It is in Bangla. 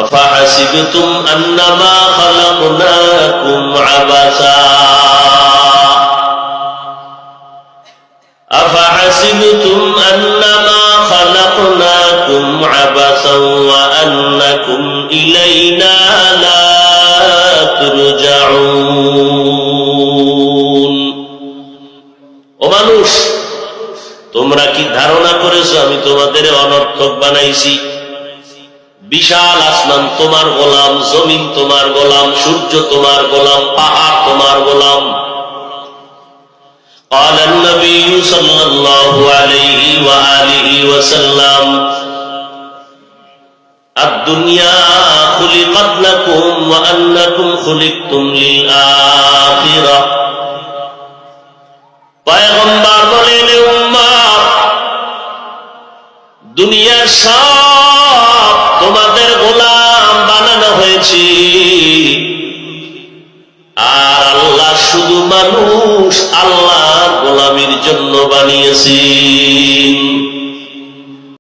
أفحسبتم أنما خلقناكم عبثا أفحسبتم أنما خلقناكم عبثا وأنكم إلينا لا ترجعون ও মানুষ, তোমরা কি ধারণা করেছো আমি তোমাদের অনর্থক বানাইছি? বিশাল আসমান তোমার গোলাম, জমিন তোমার গোলাম, সূর্য তোমার গোলাম, পাহাড় তোমার গোলাম। قال النبي صلى الله عليه وآله وسلم الدنيا خلقت لكم وأنكم خلقتم للآخرة। পয়গম্বর বলেন, উম্মত, দুনিয়ার সব তোমাদের গোলাম বানানো হয়েছে, আর আল্লাহ শুধু মানুষ আল্লাহর গোলামির জন্য বানিয়েছেন।